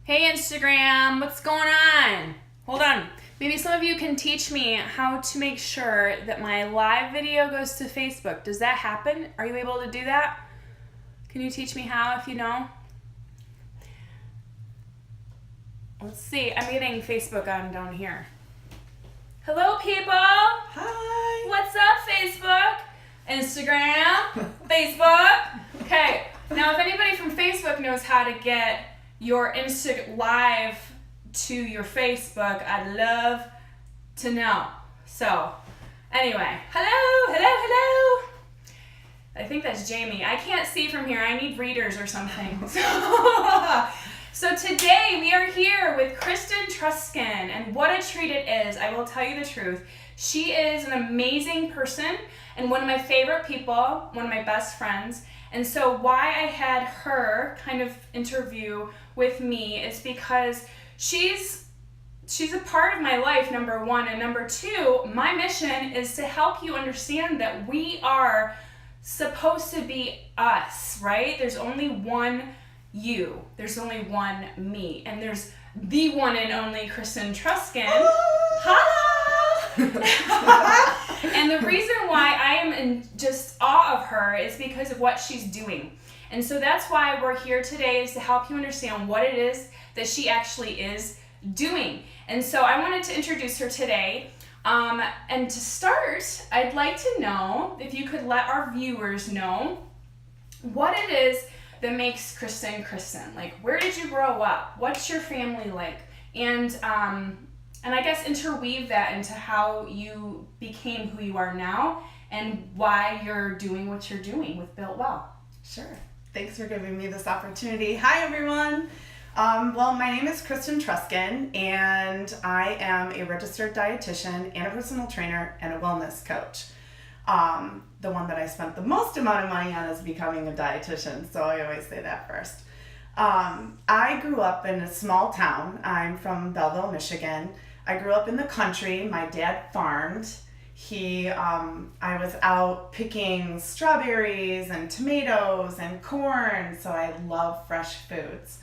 Hey Instagram, what's going on? Hold on. Maybe some of you can teach me how to make sure that my live video goes to Facebook. Does that happen? Are you able to do that? Can you teach me how if you know? Let's see. I'm getting Facebook on down here. Hello people. Hi. What's up Facebook? Instagram? Facebook? Okay. Now if anybody from Facebook knows how to get your Insta live to your Facebook, I'd love to know. So, anyway, hello. I think that's Jamie. I can't see from here. I need readers or something. So today we are here with Kristen Truskin, and what a treat it is. I will tell you the truth. She is an amazing person and one of my favorite people, one of my best friends. And so why I had her kind of interview with me is because she's a part of my life, number one, and number two, my mission is to help you understand that we are supposed to be us, right? There's only one you, there's only one me, and there's the one and only Kristen Truskin. And the reason why I am in just awe of her is because of what she's doing. And so that's why we're here today, is to help you understand what it is that she actually is doing. And so I wanted to introduce her today. And to start, I'd like to know if you could let our viewers know what it is that makes Kristen Kristen. Like, where did you grow up? What's your family like? And I guess interweave that into how you became who you are now and why you're doing what you're doing with Built Well. Sure. Thanks for giving me this opportunity. Hi, everyone. Well, my name is Kristen Truskin, and I am a registered dietitian and a personal trainer and a wellness coach. The one that I spent the most amount of money on is becoming a dietitian, so I always say that first. I grew up in a small town. I'm from Belleville, Michigan. I grew up in the country. My dad farmed. I was out picking strawberries and tomatoes and corn, so I love fresh foods.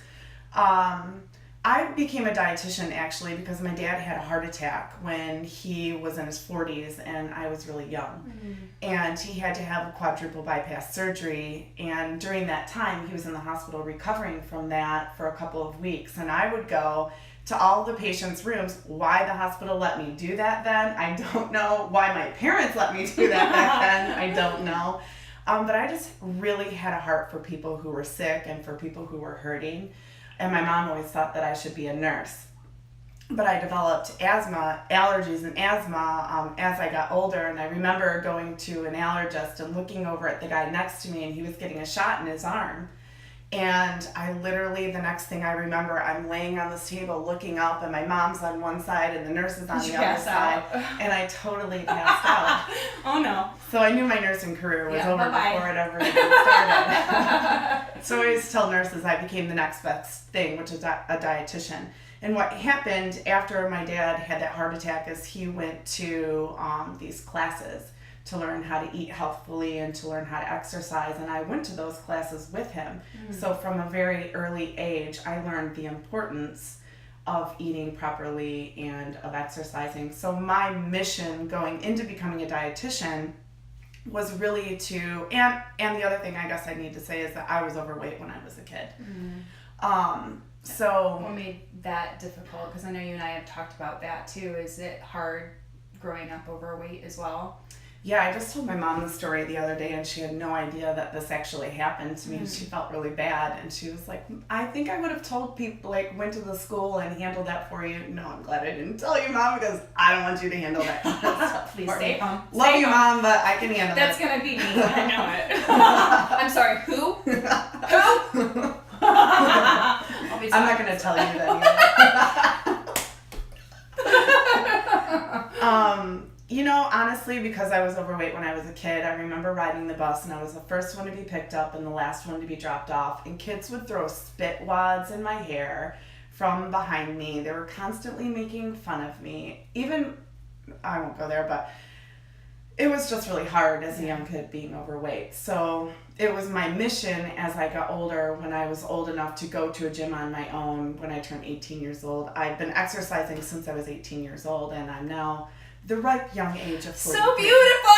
I became a dietitian actually because my dad had a heart attack when he was in his 40s and I was really young. Mm-hmm. And he had to have a quadruple bypass surgery, and during that time he was in the hospital recovering from that for a couple of weeks, and I would go to all the patients' rooms. Why the hospital let me do that then, I don't know. Why my parents let me do that back then, I don't know. But I just really had a heart for people who were sick and for people who were hurting. And my mom always thought that I should be a nurse. But I developed allergies and asthma as I got older. And I remember going to an allergist and looking over at the guy next to me, and he was getting a shot in his arm. And I literally, the next thing I remember, I'm laying on this table looking up, and my mom's on one side and the nurse is on the other side. And I totally passed out. Oh no. So I knew my nursing career was over before it ever even started. So I always tell nurses I became the next best thing, which is a dietitian. And what happened after my dad had that heart attack is he went to these classes to learn how to eat healthfully and to learn how to exercise, and I went to those classes with him. So from a very early age, I learned the importance of eating properly and of exercising. So my mission going into becoming a dietitian was really to, and the other thing I guess I need to say is that I was overweight when I was a kid. So what made that difficult? Because I know you and I have talked about that too. Is it hard growing up overweight as well? Yeah, I just told my mom the story the other day, and she had no idea that this actually happened to me. Mm-hmm. She felt really bad, and she was like, I think I would have told people, like, went to the school and handled that for you. No, I'm glad I didn't tell you, Mom, because I don't want you to handle that kind of stuff. Please stay home. Love you, Mom, but I can handle That's it. That's going to be me. I know it. I'm sorry, who? Who? I'm not going to tell you that either. You know, honestly, because I was overweight when I was a kid, I remember riding the bus and I was the first one to be picked up and the last one to be dropped off. And kids would throw spit wads in my hair from behind me. They were constantly making fun of me. Even, I won't go there, but it was just really hard as a young kid being overweight. So it was my mission as I got older, when I was old enough to go to a gym on my own when I turned 18 years old. I've been exercising since I was 18 years old, and I'm now the ripe young age of 43. So beautiful!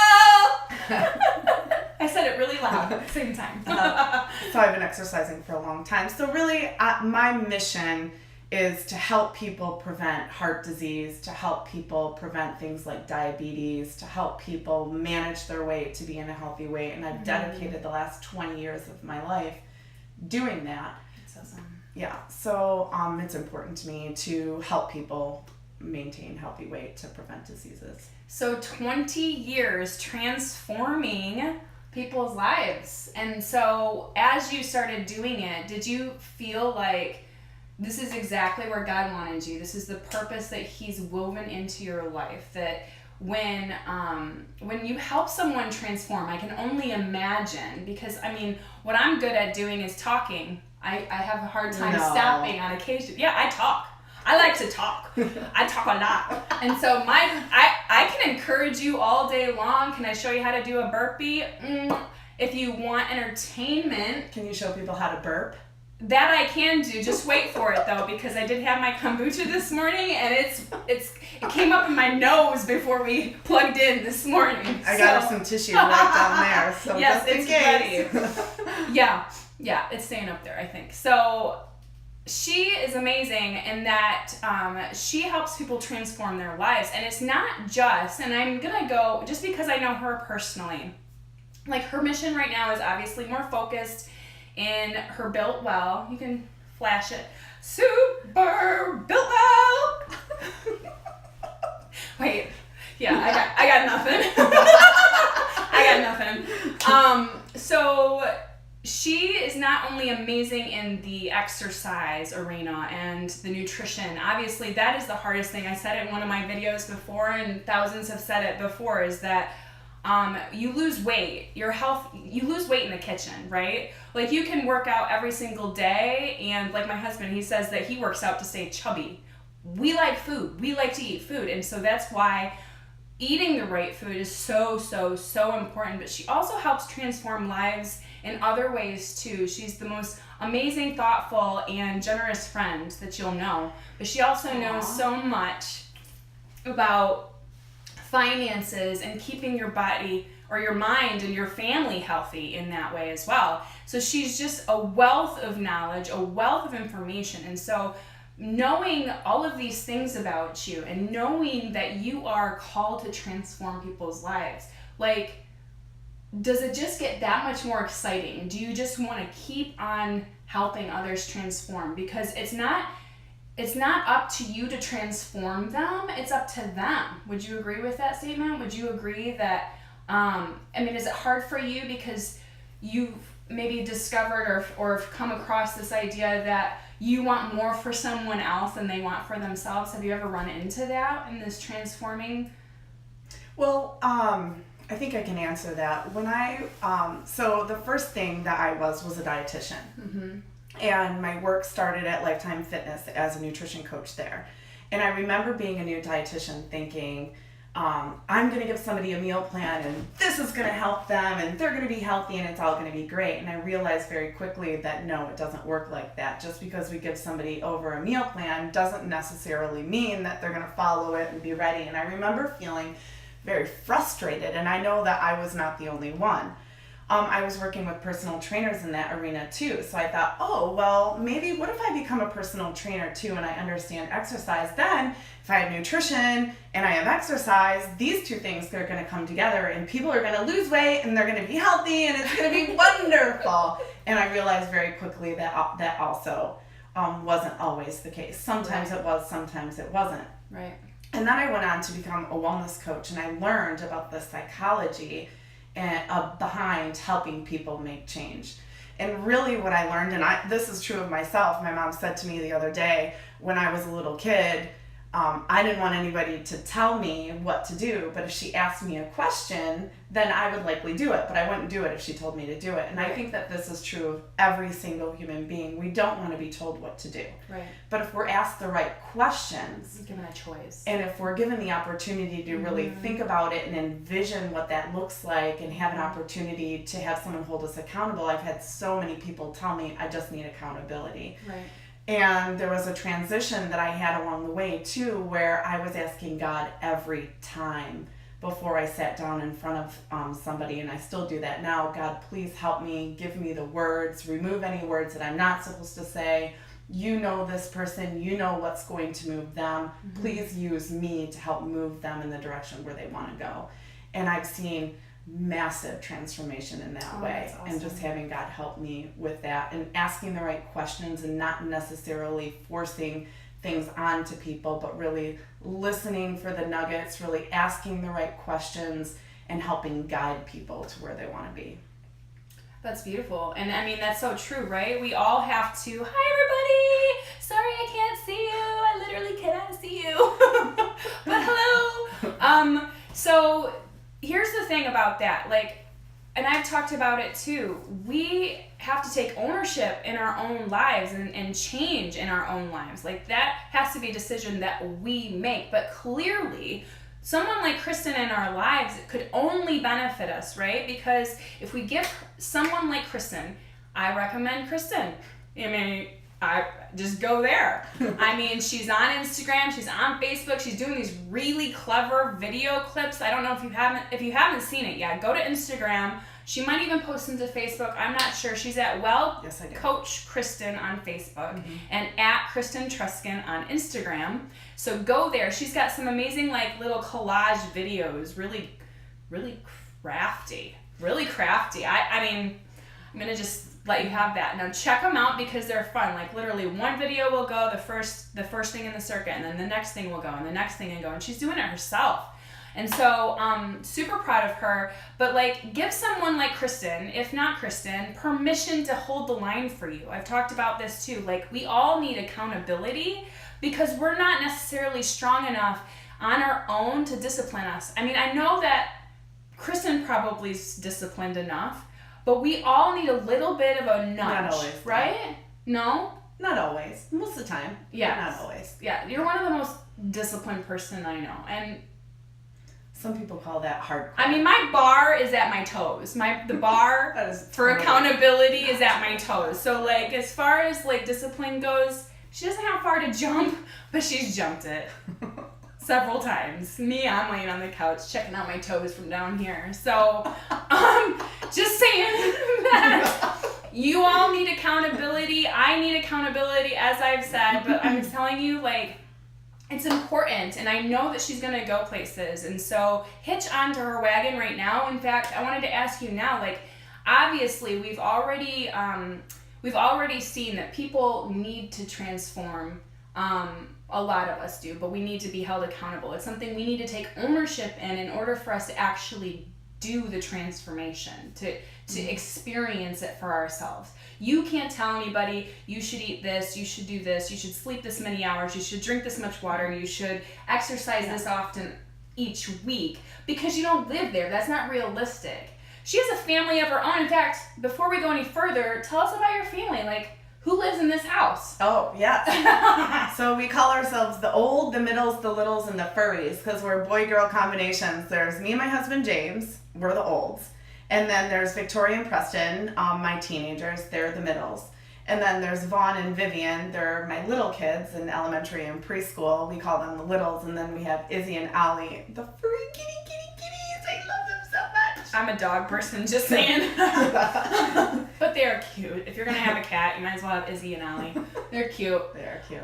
I said it really loud at the same time. So I've been exercising for a long time. So really, my mission is to help people prevent heart disease, to help people prevent things like diabetes, to help people manage their weight to be in a healthy weight. And I've dedicated the last 20 years of my life doing that. That's awesome. Yeah, so it's important to me to help people maintain healthy weight to prevent diseases. So 20 years transforming people's lives. And so as you started doing it, did you feel like this is exactly where God wanted you? This is the purpose that He's woven into your life. That when you help someone transform, I can only imagine, because I mean, what I'm good at doing is talking. I have a hard time stopping on occasion. Yeah, I talk. I like to talk. I talk a lot. And so I can encourage you all day long. Can I show you how to do a burpee? If you want entertainment. Can you show people how to burp? That I can do. Just wait for it though, because I did have my kombucha this morning, and it came up in my nose before we plugged in this morning. I got some tissue right down there, so yes, just in case. Ready. Yeah, it's staying up there, I think. So she is amazing in that she helps people transform their lives, and it's not just. And I'm gonna go just because I know her personally. Like, her mission right now is obviously more focused in her Built Well. You can flash it. Super Built Well. Wait. Yeah, I got nothing. I got nothing. So she is not only amazing in the exercise arena and the nutrition. Obviously, that is the hardest thing. I said it in one of my videos before, and thousands have said it before, is that you lose weight. You lose weight in the kitchen, right? Like, you can work out every single day, and like my husband, he says that he works out to stay chubby. We like food. We like to eat food, and so that's why eating the right food is so, so, so important. But she also helps transform lives in other ways too. She's the most amazing, thoughtful, and generous friend that you'll know. But she also knows so much about finances and keeping your body or your mind and your family healthy in that way as well. So she's just a wealth of knowledge, a wealth of information. And so knowing all of these things about you and knowing that you are called to transform people's lives, like, does it just get that much more exciting? Do you just want to keep on helping others transform? Because it's not up to you to transform them, it's up to them. Would you agree with that statement? Would you agree that, is it hard for you because you've maybe discovered or come across this idea that you want more for someone else than they want for themselves? Have you ever run into that in this transforming? Well, I think I can answer that. When so the first thing that I was a dietitian. Mm-hmm. And my work started at Lifetime Fitness as a nutrition coach there. And I remember being a new dietitian thinking, I'm going to give somebody a meal plan and this is going to help them and they're going to be healthy and it's all going to be great. And I realized very quickly that no, it doesn't work like that. Just because we give somebody over a meal plan doesn't necessarily mean that they're going to follow it and be ready. And I remember feeling very frustrated, and I know that I was not the only one. I was working with personal trainers in that arena too. So I thought, oh, well, maybe what if I become a personal trainer too and I understand exercise? Then if I have nutrition and I have exercise, these two things are going to come together and people are going to lose weight and they're going to be healthy and it's going to be wonderful. And I realized very quickly that that also wasn't always the case. Sometimes it was, sometimes it wasn't. Right. And then I went on to become a wellness coach, and I learned about the psychology behind helping people make change. And really what I learned, and this is true of myself, my mom said to me the other day when I was a little kid, I didn't want anybody to tell me what to do, but if she asked me a question, then I would likely do it, but I wouldn't do it if she told me to do it. And I think that this is true of every single human being. We don't want to be told what to do. Right. But if we're asked the right questions, given a choice, and if we're given the opportunity to really think about it and envision what that looks like and have an opportunity to have someone hold us accountable, I've had so many people tell me, I just need accountability. Right. And there was a transition that I had along the way too, where I was asking God every time before I sat down in front of somebody, and I still do that now. God, please help me, give me the words, remove any words that I'm not supposed to say. You know this person, you know what's going to move them. Please use me to help move them in the direction where they want to go. And I've seen massive transformation in that way. That's awesome. And just having God help me with that and asking the right questions and not necessarily forcing things onto people, but really listening for the nuggets, really asking the right questions and helping guide people to where they want to be. That's beautiful. And I mean, that's so true, right? We all have to, hi everybody, sorry I can't see you, I literally cannot see you, but hello. So here's the thing about that, like, and I've talked about it too, we have to take ownership in our own lives and change in our own lives. Like, that has to be a decision that we make. But clearly, someone like Kristen in our lives could only benefit us, right? Because if we give someone like Kristen, I recommend Kristen. I mean, I just go there. I mean, she's on Instagram, she's on Facebook, she's doing these really clever video clips. I don't know if you haven't seen it yet, go to Instagram. She might even post into Facebook. I'm not sure. She's at Yes, I do. Coach Kristen on Facebook and at Kristen Truskin on Instagram. So go there. She's got some amazing like little collage videos, really, really crafty. Really crafty. I mean, I'm gonna just let you have that. Now check them out because they're fun. Like literally one video will go the first thing in the circuit, and then the next thing will go, and the next thing will go, and she's doing it herself. And so super proud of her, but like give someone like Kristen, if not Kristen, permission to hold the line for you. I've talked about this too. Like, we all need accountability because we're not necessarily strong enough on our own to discipline us. I mean, I know that Kristen probably is disciplined enough, but we all need a little bit of a nudge. Not always. Right? No? Not always. Most of the time. Yeah. Not always. Yeah, you're one of the most disciplined person I know. And some people call that hardcore. I mean, my bar is at my toes. The bar That is for totally accountability is at my toes. So like, as far as like discipline goes, she doesn't have far to jump, but she's jumped it several times. Me, I'm laying on the couch checking out my toes from down here. So, just saying that you all need accountability. I need accountability, as I've said, but I'm telling you, like, it's important, and I know that she's going to go places, and so hitch onto her wagon right now. In fact, I wanted to ask you now, like, obviously we've already seen that people need to transform. A lot of us do, but we need to be held accountable. It's something we need to take ownership in order for us to actually do the transformation, to experience it for ourselves. You can't tell anybody, you should eat this, you should do this, you should sleep this many hours, you should drink this much water, you should exercise this often each week, because you don't live there. That's not realistic. She has a family of her own. In fact, before we go any further, tell us about your family. Like, who lives in this house? Oh, yes. So we call ourselves the old, the middles, the littles, and the furries because we're boy-girl combinations. There's me and my husband, James. We're the olds. And then there's Victoria and Preston, my teenagers. They're the middles. And then there's Vaughn and Vivian. They're my little kids in elementary and preschool. We call them the littles. And then we have Izzy and Ollie, the furry kitties. I love them so much. I'm a dog person, just saying. But they're cute. If you're going to have a cat, you might as well have Izzy and Ollie. They're cute. They're cute.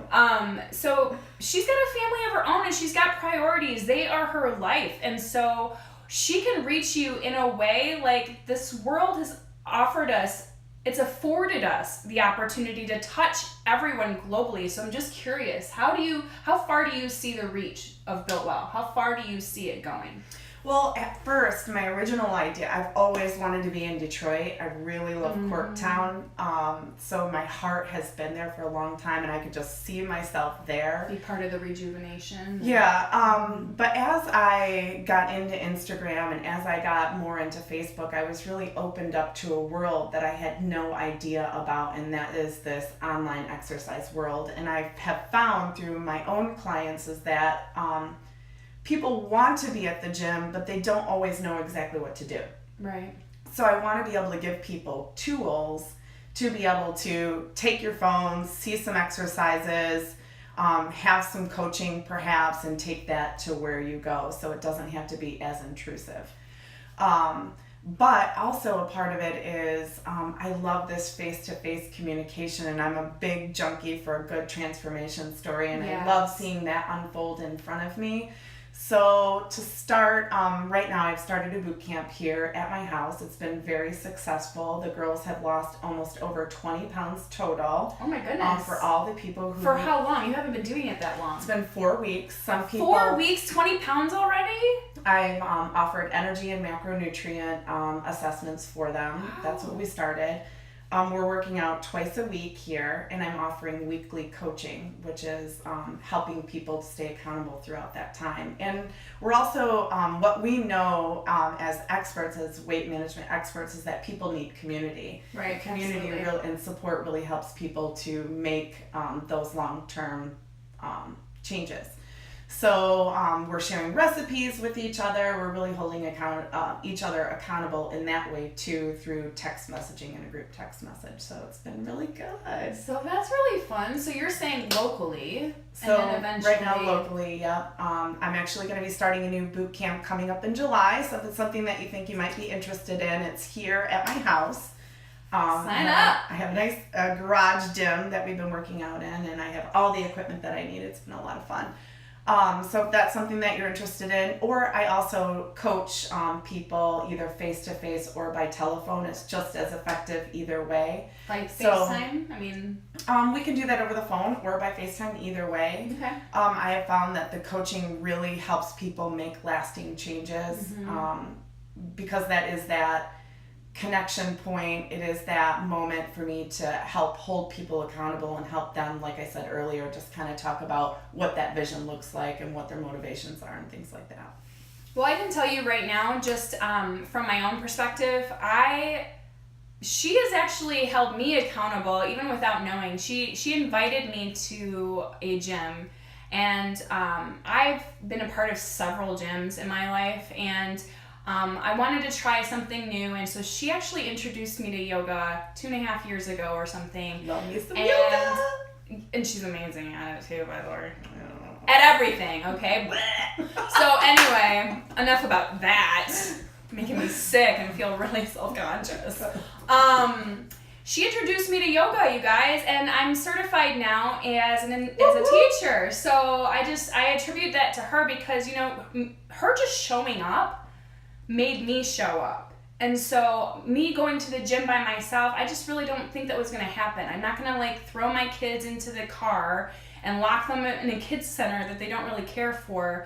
So she's got a family of her own, and she's got priorities. They are her life. And so she can reach you in a way like this world has offered us. It's afforded us the opportunity to touch everyone globally. So I'm just curious, how far do you see the reach of Built Well? How far do you see it going? Well, at first, my original idea, I've always wanted to be in Detroit. I really love Corktown. So my heart has been there for a long time, and I could just see myself there. Be part of the rejuvenation. Yeah. But as I got into Instagram and as I got more into Facebook, I was really opened up to a world that I had no idea about, and that is this online exercise world. And I have found through my own clients is that people want to be at the gym, but they don't always know exactly what to do. Right. So I want to be able to give people tools to be able to take your phones, see some exercises, have some coaching perhaps, and take that to where you go so it doesn't have to be as intrusive. But also a part of it is I love this face-to-face communication, and I'm a big junkie for a good transformation story, and I love seeing that unfold in front of me. So to start, right now I've started a boot camp here at my house. It's been very successful. The girls have lost almost over 20 pounds total. Oh my goodness. For all the people who... For how long? You haven't been doing it that long. It's been 4 weeks. Some people... 4 weeks, 20 pounds already? I've offered energy and macronutrient assessments for them. Wow. That's what we started. We're working out twice a week here, and I'm offering weekly coaching, which is helping people to stay accountable throughout that time. And we're also, what we know as experts, as weight management experts, is that people need community. Right, community and support really helps people to make those long-term changes. So we're sharing recipes with each other. We're really holding each other accountable in that way too, through text messaging and a group text message. So it's been really good. So that's really fun. So you're saying locally, so and then eventually... right now locally, yeah. I'm actually going to be starting a new boot camp coming up in July. So if it's something that you think you might be interested in, it's here at my house. Sign up. I have a nice garage gym that we've been working out in, and I have all the equipment that I need. It's been a lot of fun. So if that's something that you're interested in, or I also coach people either face-to-face or by telephone. It's just as effective either way. Like FaceTime? I mean... we can do that over the phone or by FaceTime, either way. Okay. I have found that the coaching really helps people make lasting changes because that is that connection point. It is that moment for me to help hold people accountable and help them, like I said earlier, just kind of talk about what that vision looks like and what their motivations are and things like that. Well, I can tell you right now, just from my own perspective, she has actually held me accountable even without knowing. She invited me to a gym, and I've been a part of several gyms in my life, and I wanted to try something new, and so she actually introduced me to yoga 2.5 years ago or something. Love me some yoga! And she's amazing at it too, by the way. At everything, okay? So anyway, enough about that. Making me sick and feel really self-conscious. She introduced me to yoga, you guys, and I'm certified now as a teacher. So I attribute that to her because, you know, her just showing up made me show up. And so me going to the gym by myself, I just really don't think that was going to happen. I'm not going to like throw my kids into the car and lock them in a kids center that they don't really care for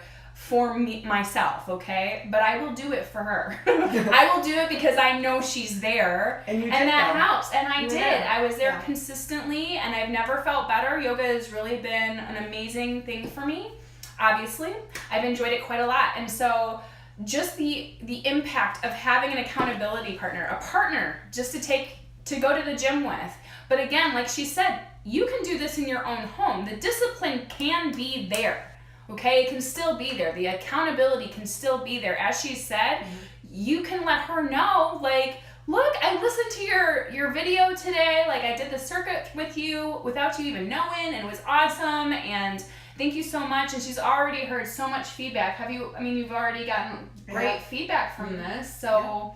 me, myself, okay? But I will do it for her. I will do it because I know she's there, and that helps. And I did. I was there consistently, and I've never felt better. Yoga has really been an amazing thing for me. Obviously, I've enjoyed it quite a lot. And so just the impact of having an accountability partner, a partner just to go to the gym with. But again, like she said, you can do this in your own home. The discipline can be there. Okay, it can still be there. The accountability can still be there. As she said, you can let her know, like, look, I listened to your video today. Like, I did the circuit with you without you even knowing, and it was awesome. And thank you so much. And she's already heard so much feedback. You've already gotten great feedback from this. So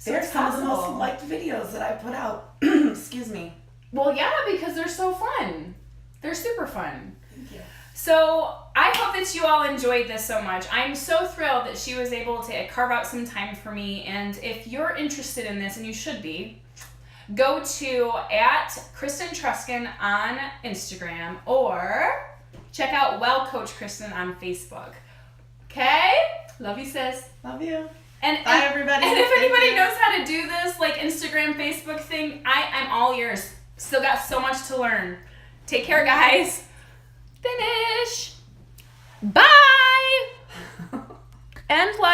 they're some of the most liked videos that I put out. Excuse me. Well, yeah, because they're so fun. They're super fun. Thank you. So I hope that you all enjoyed this so much. I'm so thrilled that she was able to carve out some time for me. And if you're interested in this, and you should be, go to @KristenTruskin on Instagram or check out Well Coach Kristen on Facebook. Okay? Love you, sis. Love you. And Bye, everybody. And if Thank anybody you. knows how to do this, like Instagram, Facebook thing, I'm all yours. Still got so much to learn. Take care, guys. Finish. Bye. End live.